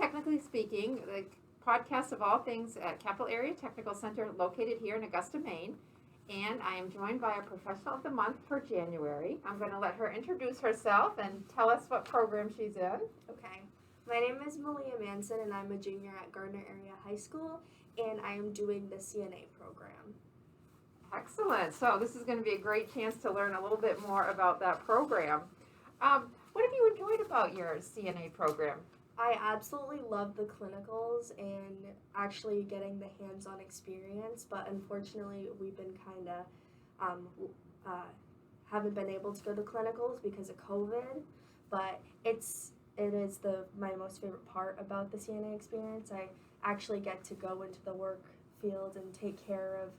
Technically Speaking, the podcast of all things at Capital Area Technical Center located here in Augusta, Maine. And I am joined by a professional of the month for January. I'm going to let her introduce herself and tell us what program she's in. Okay. My name is Maleah Manson, and I'm a junior at Gardner Area High School, and I am doing the CNA program. Excellent. So this is going to be a great chance to learn a little bit more about that program. What have you enjoyed about your CNA program? I absolutely love the clinicals and actually getting the hands-on experience, but unfortunately we've been kind of haven't been able to go to clinicals because of COVID, but it is my most favorite part about the CNA experience. I actually get to go into the work field and take care of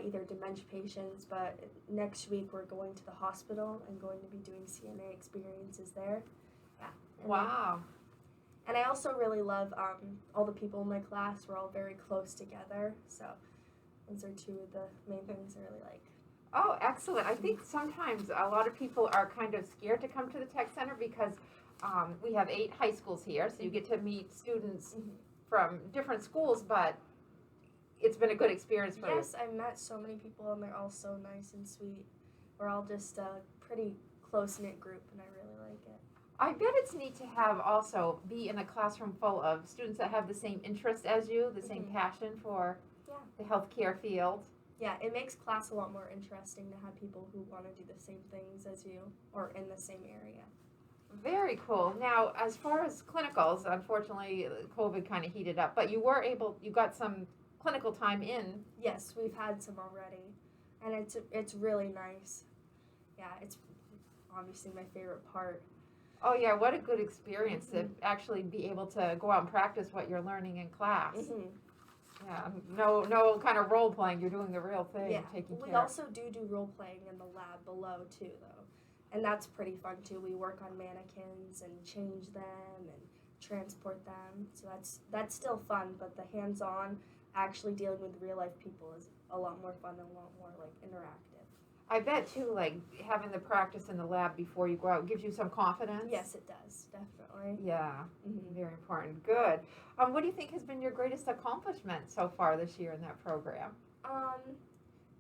either dementia patients, but next week we're going to the hospital and going to be doing CNA experiences there. Yeah. Wow. And I also really love all the people in my class. We're all very close together, so those are two of the main things I really like. Oh, excellent. I think sometimes a lot of people are kind of scared to come to the Tech Center because we have 8 high schools here, so you get to meet students from different schools, but it's been a good experience for you. Yes, I've met so many people, and they're all so nice and sweet. We're all just a pretty close-knit group, and I really like it. I bet it's neat to have also be in a classroom full of students that have the same interest as you, the same passion for the healthcare field. Yeah, it makes class a lot more interesting to have people who want to do the same things as you or in the same area. Very cool. Now, as far as clinicals, unfortunately, COVID kind of heated up, but you got some clinical time in. Yes, we've had some already, and it's really nice. Yeah, it's obviously my favorite part. Oh yeah, what a good experience to actually be able to go out and practice what you're learning in class. Yeah, no kind of role playing. You're doing the real thing. Yeah, taking we care. also do role playing in the lab below too, though, and that's pretty fun too. We work on mannequins and change them and transport them, so that's still fun. But the hands-on, actually dealing with real life people is a lot more fun and a lot more like interactive. I bet too, like having the practice in the lab before you go out gives you some confidence. Yes, it does, definitely. Yeah, very important. Good. What do you think has been your greatest accomplishment so far this year in that program?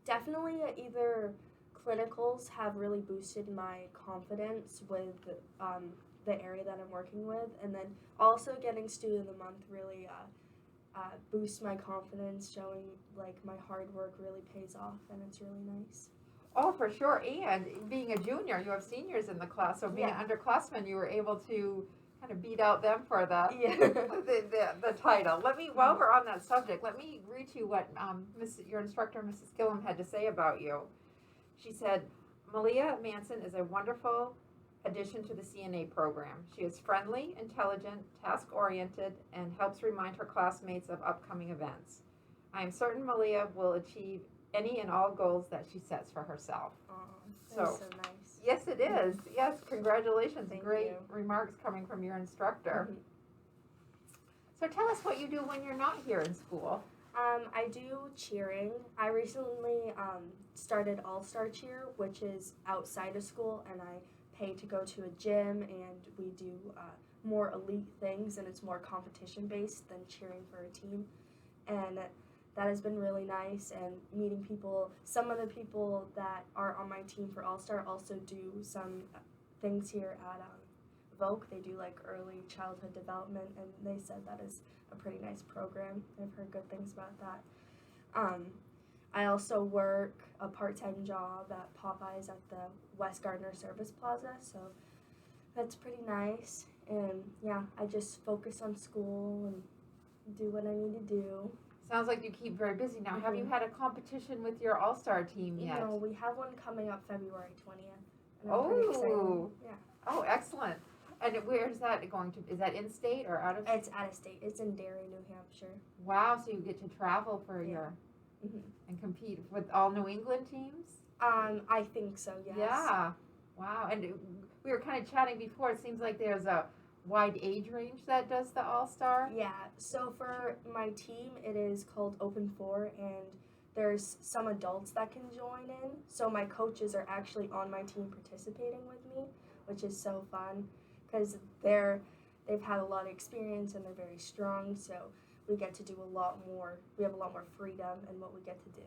Definitely either clinicals have really boosted my confidence with the area that I'm working with, and then also getting Student of the Month really boosts my confidence, showing like my hard work really pays off, and it's really nice. Oh, for sure. And being a junior, you have seniors in the class. So being an underclassman, you were able to kind of beat out them for the the title. While we're on that subject, let me read to you what your instructor, Mrs. Gillum, had to say about you. She said, Maleah Manson is a wonderful addition to the CNA program. She is friendly, intelligent, task-oriented, and helps remind her classmates of upcoming events. I am certain Maleah will achieve any and all goals that she sets for herself. That's so nice. Yes, it is. Yes, congratulations. Thank Great you. remarks coming from your instructor. So tell us what you do when you're not here in school. I do cheering. I recently started All-Star Cheer, which is outside of school, and I pay to go to a gym, and we do more elite things, and it's more competition-based than cheering for a team. And that has been really nice, and meeting people. Some of the people that are on my team for All-Star also do some things here at Voc. They do like early childhood development, and they said that is a pretty nice program. I've heard good things about that. I also work a part-time job at Popeyes at the West Gardner Service Plaza, so that's pretty nice. And yeah, I just focus on school and do what I need to do. Sounds like you keep very busy now. Have you had a competition with your All-Star team yet? No, we have one coming up February 20th. And I'm pretty excited. Yeah. Oh, excellent. And where is that going to? Is that in state or out of state? It's out of state. It's in Derry, New Hampshire. Wow, so you get to travel for your and compete with all New England teams? I think so, yes. Yeah. Wow. And we were kind of chatting before. It seems like there's a wide age range that does the All-Star? Yeah, so for my team, it is called Open 4, and there's some adults that can join in. So my coaches are actually on my team participating with me, which is so fun, because they've had a lot of experience and they're very strong, so we get to do a lot more. We have a lot more freedom in what we get to do.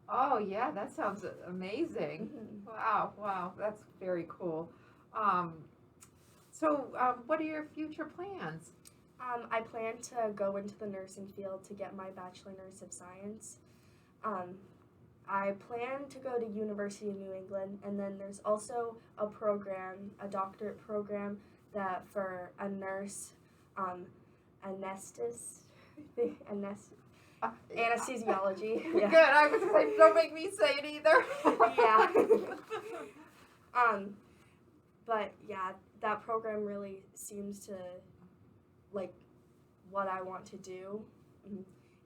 Oh, yeah, that sounds amazing. Wow, that's very cool. So what are your future plans? I plan to go into the nursing field to get my Bachelor Nurse of Science. I plan to go to University of New England, and then there's also a program, a doctorate program, that for a nurse, anesthesiology. Yeah. Good, I was like, don't make me say it either. Yeah. But yeah, that program really seems to like what I want to do.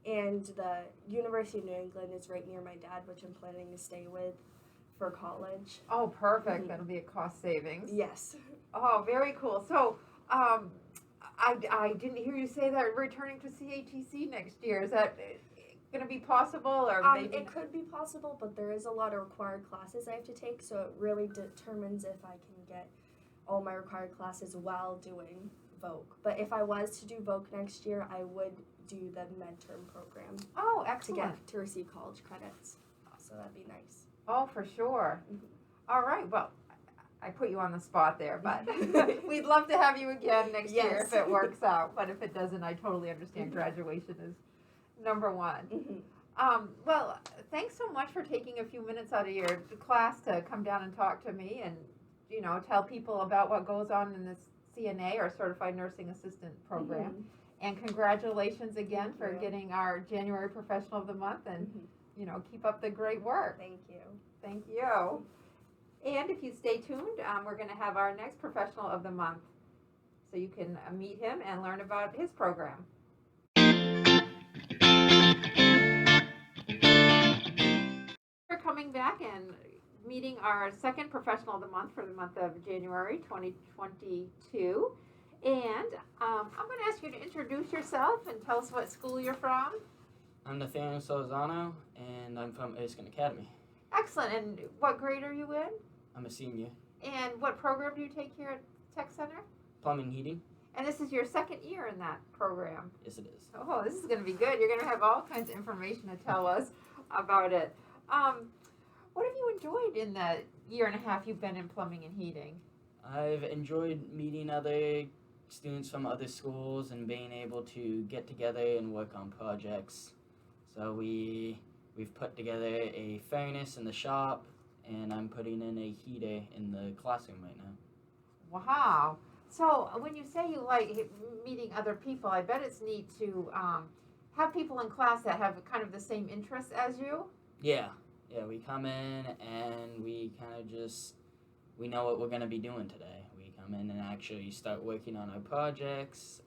And the University of New England is right near my dad, which I'm planning to stay with for college. Oh, perfect. That'll be a cost savings. Yes. Oh, very cool. So, I didn't hear you say that returning to CATC next year. Is that going to be possible, or maybe? It could be possible, but there is a lot of required classes I have to take, so it really determines if I can get all my required classes while doing Voc. But if I was to do Voc next year, I would do the midterm program. Oh, excellent. To receive college credits. So that'd be nice. Oh, for sure. All right. Well, I put you on the spot there, but we'd love to have you again next year if it works out. But if it doesn't, I totally understand. Graduation is number one. Well, thanks so much for taking a few minutes out of your class to come down and talk to me and, tell people about what goes on in this CNA or Certified Nursing Assistant program. And congratulations again for getting our January Professional of the Month, and keep up the great work. Thank you. Thank you. And if you stay tuned, we're going to have our next Professional of the Month, so you can meet him and learn about his program. We're coming back and meeting our second Professional of the Month for the month of January 2022. And I'm going to ask you to introduce yourself and tell us what school you're from. I'm Nathaniel Solorzano, and I'm from Erskine Academy. Excellent. And what grade are you in? I'm a senior. And what program do you take here at Tech Center? Plumbing and heating. And this is your second year in that program. Yes, it is. Oh, this is going to be good. You're going to have all kinds of information to tell us about it. What have you enjoyed in the year and a half you've been in plumbing and heating? I've enjoyed meeting other students from other schools and being able to get together and work on projects. So we've put together a furnace in the shop, and I'm putting in a heater in the classroom right now. Wow. So when you say you like meeting other people, I bet it's neat to have people in class that have kind of the same interests as you. Yeah, we come in and we kind of we know what we're going to be doing today. We come in and actually start working on our projects.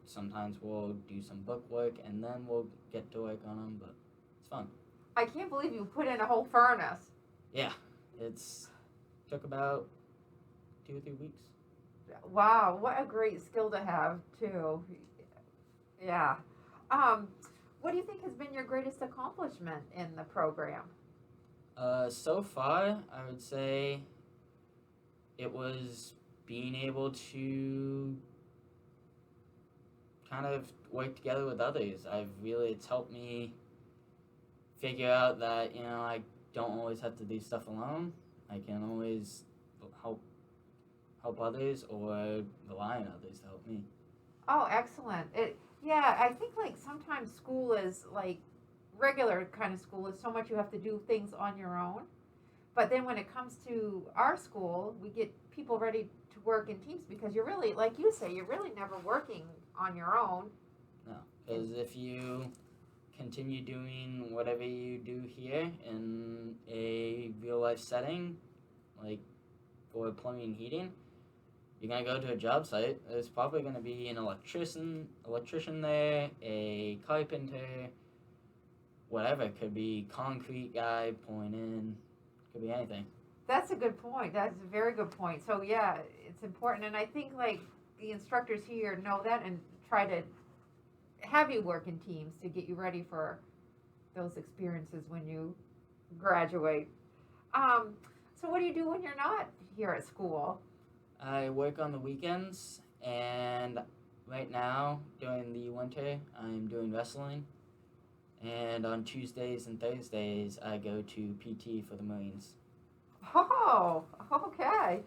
Sometimes we'll do some book work, and then we'll get to work on them, but it's fun. I can't believe you put in a whole furnace. Yeah, took about 2 or 3 weeks. Wow, what a great skill to have, too. Yeah. What do you think has been your greatest accomplishment in the program? So far, I would say it was being able to kind of work together with others. It's helped me figure out that, I don't always have to do stuff alone. I can always help others or rely on others to help me. Oh, excellent. I think sometimes school is regular kind of school is so much you have to do things on your own. But then when it comes to our school, we get people ready to work in teams because you're really, like you say, you're really never working on your own. No, because if you continue doing whatever you do here in a real life setting, like for plumbing and heating, you're going to go to a job site. There's probably going to be an electrician there, a carpenter, whatever. It could be concrete guy pouring in. Could be anything. That's a good point. That's a very good point. So yeah, it's important, and I think the instructors here know that and try to have you work in teams to get you ready for those experiences when you graduate. So what do you do when you're not here at school? I work on the weekends, And right now, during the winter, I'm doing wrestling. And on Tuesdays and Thursdays, I go to PT for the Marines. Oh, okay.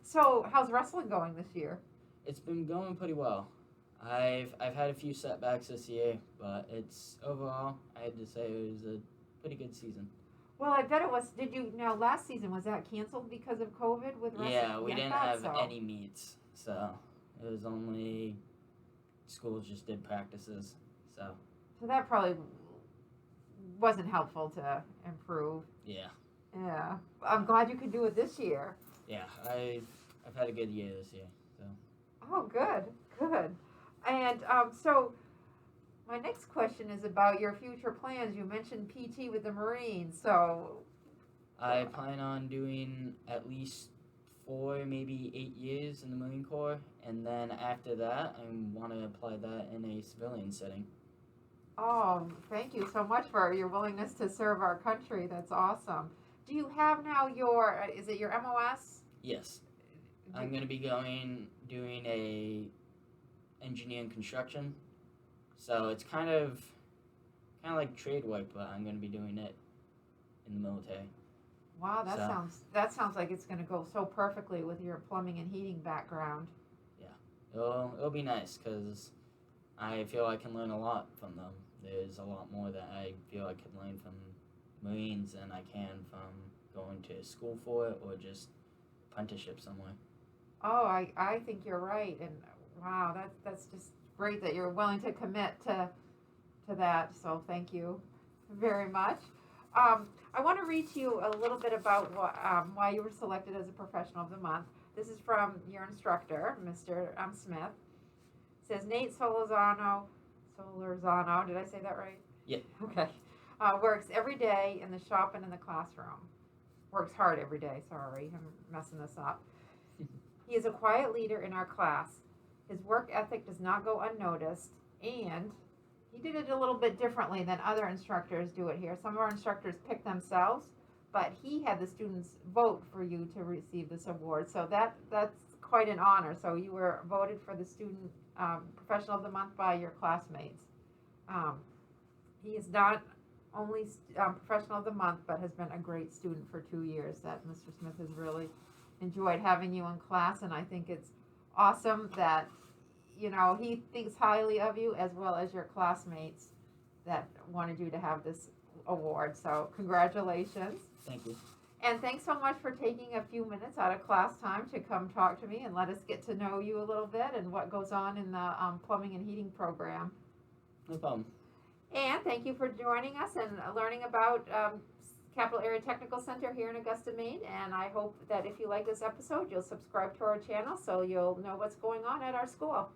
So how's wrestling going this year? It's been going pretty well. I've had a few setbacks this year, but it's overall, I had to say it was a pretty good season. Well, I bet it was. Now last season, was that canceled because of COVID with wrestling? Yeah, we didn't have so. any meets, so it was only schools just did practices. So that probably wasn't helpful to improve. yeah. Yeah. I'm glad you could do it this year. Yeah, I've had a good year this year. So. Oh, good. And so my next question is about your future plans. You mentioned PT with the Marines, so I plan on doing at least 4, maybe 8 years in the Marine Corps, and then after that, I want to apply that in a civilian setting. oh, thank you so much for your willingness to serve our country. That's awesome. Do you have now is it your MOS? Yes, I'm going to be doing a engineering construction, so it's kind of like trade work, but I'm going to be doing it in the military. Wow, that sounds like it's going to go so perfectly with your plumbing and heating background. Yeah, it'll be nice because I feel I can learn a lot from them. There's a lot more that I feel I could learn from Marines than I can from going to school for it or just apprenticeship somewhere. Oh, I think you're right, and wow, that's just great that you're willing to commit to that. So thank you very much. I want to read to you a little bit about why you were selected as a professional of the month. This is from your instructor, Mr. Smith. It says Nate Solorzano. Did I say that right? Yeah. Okay. Works every day in the shop and in the classroom. Works hard every day. Sorry, I'm messing this up. He is a quiet leader in our class. His work ethic does not go unnoticed, and he did it a little bit differently than other instructors do it here. Some of our instructors pick themselves, but he had the students vote for you to receive this award. So that's quite an honor. So you were voted for the Student Professional of the Month by your classmates. He is not only Professional of the Month, but has been a great student for 2 years. That Mr. Smith has really enjoyed having you in class, and I think it's awesome that he thinks highly of you as well as your classmates that wanted you to have this award. So congratulations. Thank you. And thanks so much for taking a few minutes out of class time to come talk to me and let us get to know you a little bit and what goes on in the plumbing and heating program. No problem. And thank you for joining us and learning about Capital Area Technical Center here in Augusta, Maine. And I hope that if you like this episode, you'll subscribe to our channel so you'll know what's going on at our school.